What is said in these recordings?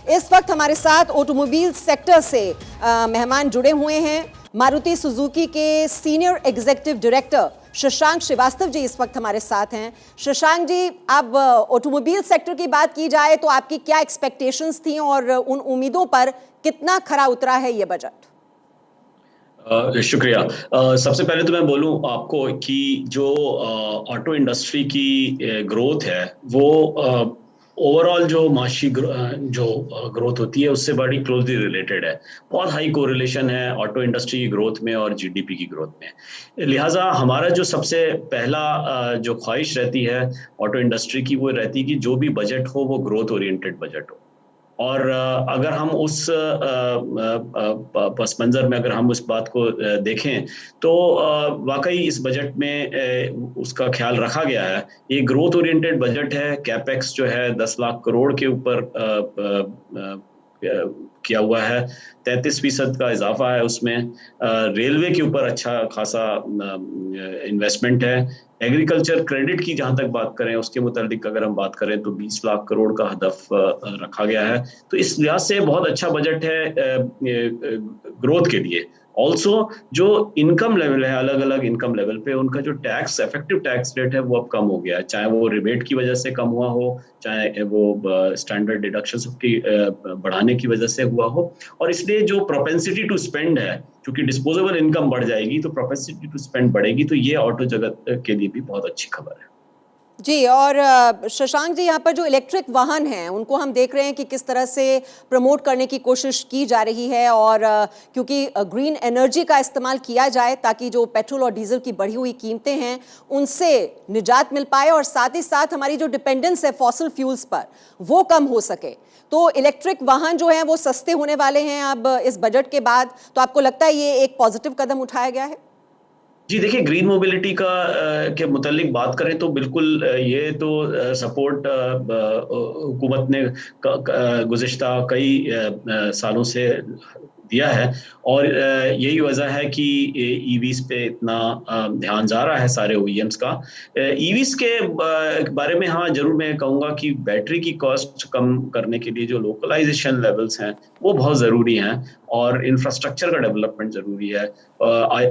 इस वक्त हमारे साथ ऑटोमोबाइल सेक्टर से मेहमान जुड़े हुए हैं। मारुति सुजुकी के senior executive director Shashank Shrivastava ji इस वक्त हमारे साथ हैं। शशांक जी, अब ऑटोमोबाइल सेक्टर की बात की जाए तो आपकी क्या एक्सपेक्टेशंस थी और उन उम्मीदों पर कितना खरा उतरा है ये बजट? शुक्रिया। सबसे पहले तो मैं बोलूं आपको कि जो ऑटो इंडस्ट्री की ग्रोथ है वो ओवरऑल जो माशी जो ग्रोथ होती है उससे बड़ी क्लोजली रिलेटेड है। बहुत हाई कोरिलेशन है ऑटो इंडस्ट्री की ग्रोथ में और जीडीपी की ग्रोथ में। लिहाजा हमारा जो सबसे पहला जो ख्वाहिश रहती है ऑटो इंडस्ट्री की वो रहती है कि जो भी बजट हो वो ग्रोथ ओरिएंटेड बजट हो। और अगर हम उस पस मंज़र में अगर हम उस बात को देखें तो वाकई इस बजट में उसका ख्याल रखा गया है। ये ग्रोथ ओरिएंटेड बजट है। कैपेक्स जो है 10 लाख करोड़ के ऊपर किया हुआ है। 33% का इजाफा है उसमें। रेलवे के ऊपर अच्छा खासा इन्वेस्टमेंट है। एग्रीकल्चर क्रेडिट की जहां तक बात करें उसके मुतालिक अगर हम बात करें तो 20 लाख करोड़ का हदफ रखा गया है। तो इस लिहाज से बहुत अच्छा बजट है ग्रोथ के लिए। ऑल्सो जो इनकम लेवल है अलग अलग इनकम लेवल पे उनका जो टैक्स इफेक्टिव टैक्स रेट है वो अब कम हो गया है, चाहे वो रिबेट की वजह से कम हुआ हो, चाहे वो स्टैंडर्ड डिडक्शंस की बढ़ाने की वजह से हुआ हो। और इसलिए जो प्रोपेंसिटी टू स्पेंड है, क्योंकि डिस्पोजेबल इनकम बढ़ जाएगी तो प्रोपेंसिटी टू स्पेंड बढ़ेगी, तो ये ऑटो जगत के लिए भी बहुत अच्छी खबर है। जी, और शशांक जी, यहाँ पर जो इलेक्ट्रिक वाहन हैं उनको हम देख रहे हैं कि किस तरह से प्रमोट करने की कोशिश की जा रही है, और क्योंकि ग्रीन एनर्जी का इस्तेमाल किया जाए ताकि जो पेट्रोल और डीजल की बढ़ी हुई कीमतें हैं उनसे निजात मिल पाए और साथ ही साथ हमारी जो डिपेंडेंस है फॉसिल फ्यूल्स पर वो कम हो सके। तो इलेक्ट्रिक वाहन जो हैं वो सस्ते होने वाले हैं अब इस बजट के बाद। तो आपको लगता है ये एक पॉजिटिव कदम उठाया गया है? जी देखिए, ग्रीन मोबिलिटी का के मुतालिक बात करें तो बिल्कुल ये तो सपोर्ट हुकूमत ने गुज़िश्ता कई सालों से दिया है। और यही वजह है कि ईवीज पे इतना ध्यान जा रहा है सारे ओईएम्स का। ईवीज के बारे में हाँ जरूर मैं कहूँगा कि बैटरी की कॉस्ट कम करने के लिए जो लोकलाइजेशन लेवल्स हैं वो बहुत ज़रूरी हैं और इंफ्रास्ट्रक्चर का डेवलपमेंट ज़रूरी है।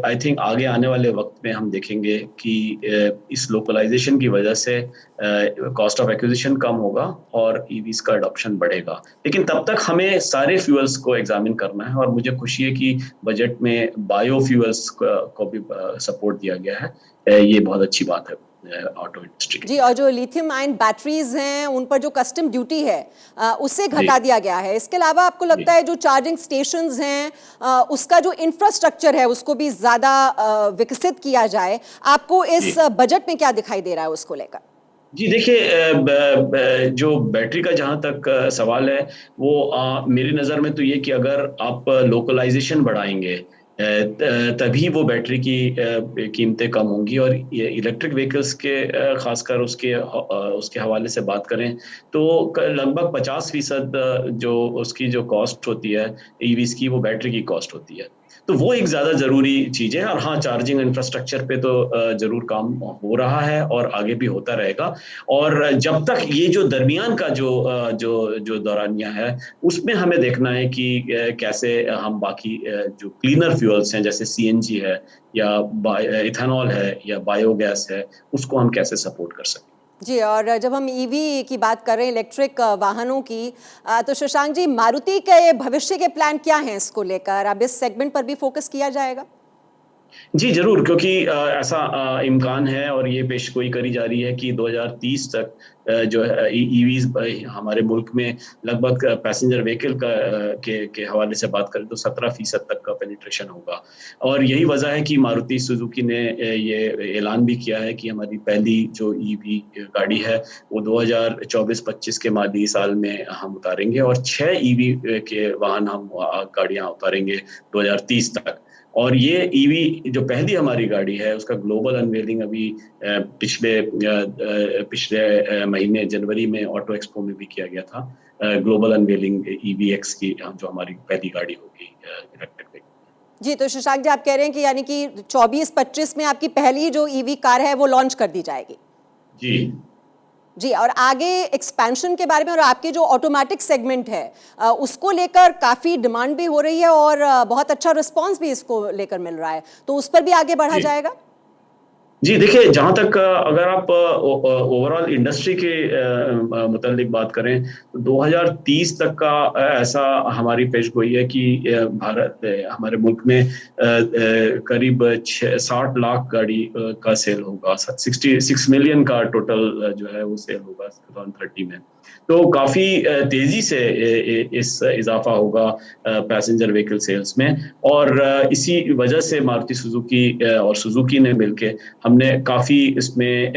आई थिंक आगे आने वाले वक्त में हम देखेंगे कि इस लोकलाइजेशन की वजह से कॉस्ट ऑफ एक्विजिशन कम होगा और ईवीज का अडॉप्शन बढ़ेगा। लेकिन तब तक हमें सारे फ्यूल्स को एग्जामिन करना है और मुझे खुशी है कि बजट में बायोफ्यूल्स को भी सपोर्ट दिया गया है। ये बहुत अच्छी बात है ऑटो इंडस्ट्री के जी, लिए। और जो लिथियम आयन बैटरीज हैं उन पर जो कस्टम ड्यूटी है उससे जी घटा दिया गया है। इसके अलावा आपको जी लगता है जो चार्जिंग स्टेशंस हैं उसका जो इंफ्रास्ट्रक्चर है उसको भी ज्यादा विकसित किया जाए? आपको जी इस बजट में क्या दिखाई दे रहा है उसको लेकर? जी देखिए, जो बैटरी का जहाँ तक सवाल है वो मेरी नज़र में तो ये कि अगर आप लोकलाइजेशन बढ़ाएंगे तभी वो बैटरी की कीमतें कम होंगी। और ये इलेक्ट्रिक व्हीकल्स के खासकर उसके हवाले से बात करें तो लगभग 50% जो उसकी जो कॉस्ट होती है ईवीज की वो बैटरी की कॉस्ट होती है। तो वो एक ज़्यादा ज़रूरी चीज़ है। और हाँ, चार्जिंग इंफ्रास्ट्रक्चर पे तो ज़रूर काम हो रहा है और आगे भी होता रहेगा। और जब तक ये जो दरमियान का जो दौरानिया है उसमें हमें देखना है कि कैसे हम बाकी जो क्लीनर फ्यूल्स हैं जैसे सीएनजी है या इथेनॉल है या बायोगैस है उसको हम कैसे सपोर्ट कर सकते हैं। जी, और जब हम ईवी की बात कर रहे हैं इलेक्ट्रिक वाहनों की, तो शशांक जी, मारुति के भविष्य के प्लान क्या हैं इसको लेकर? अब इस सेगमेंट पर भी फोकस किया जाएगा? जी ज़रूर, क्योंकि ऐसा इम्कान है और ये पेशगोई करी जा रही है कि 2030 तक जो है ईवीज हमारे मुल्क में लगभग पैसेंजर व्हीकल के हवाले से बात करें तो 17% तक का पेनिट्रेशन होगा। और यही वजह है कि मारुति सुजुकी ने ये ऐलान भी किया है कि हमारी पहली जो ईवी गाड़ी है वो 2024-25 के माली साल में हम उतारेंगे और 6 ईवी के वाहन हम गाड़ियाँ उतारेंगे 2030 तक। और ये ईवी जो पहली हमारी गाड़ी है उसका ग्लोबल अनवेलिंग अभी पिछले महीने जनवरी में ऑटो एक्सपो में भी किया गया था। ग्लोबल अनवेलिंग ईवी एक्स की जो हमारी पहली गाड़ी होगी इलेक्ट्रिक। जी, तो शशांक जी, आप कह रहे हैं कि यानी कि 24-25 में आपकी पहली जो ईवी कार है वो लॉन्च कर दी जाएगी? जी जी, और आगे एक्सपेंशन के बारे में और आपकी जो ऑटोमेटिक सेगमेंट है उसको लेकर काफ़ी डिमांड भी हो रही है और बहुत अच्छा रिस्पांस भी इसको लेकर मिल रहा है, तो उस पर भी आगे बढ़ा जी जाएगा? जी, देखिए जहाँ तक अगर आप ओवरऑल इंडस्ट्री के मुतालिक बात करें तो 2030 तक का ऐसा हमारी पेशगोई है कि भारत हमारे मुल्क में करीब 60 लाख गाड़ी का सेल होगा, 66 मिलियन का टोटल जो है वो सेल होगा 2030 में। तो काफ़ी तेज़ी से इस इज़ाफ़ा होगा पैसेंजर व्हीकल सेल्स में और इसी वजह से मारुति सुजुकी और सुजुकी ने मिलके हमने काफ़ी इसमें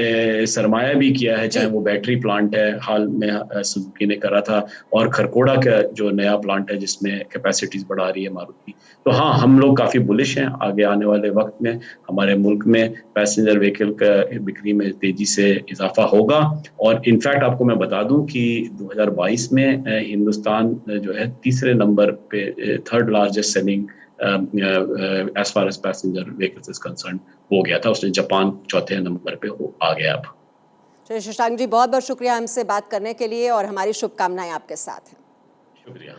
सरमाया भी किया है, चाहे जी। वो बैटरी प्लांट है, हाल में सुजुकी ने करा था और खरकोड़ा का जो नया प्लांट है जिसमें कैपेसिटीज़ बढ़ा रही है मारुति। तो हाँ, हम लोग काफ़ी बुलिश हैं, आगे आने वाले वक़्त में हमारे मुल्क में पैसेंजर व्हीकल का बिक्री में तेज़ी से इज़ाफ़ा होगा और इनफैक्ट आपको मैं बता दूँ कि 2022 में हिंदुस्तान जो है तीसरे नंबर पे third largest selling as far as passenger vehicles is concerned हो गया था, उसने जापान चौथे नंबर पे आ गया अब। चलिए शशांक जी, बहुत बहुत शुक्रिया हमसे बात करने के लिए और हमारी शुभकामनाएं आपके साथ हैं। शुक्रिया।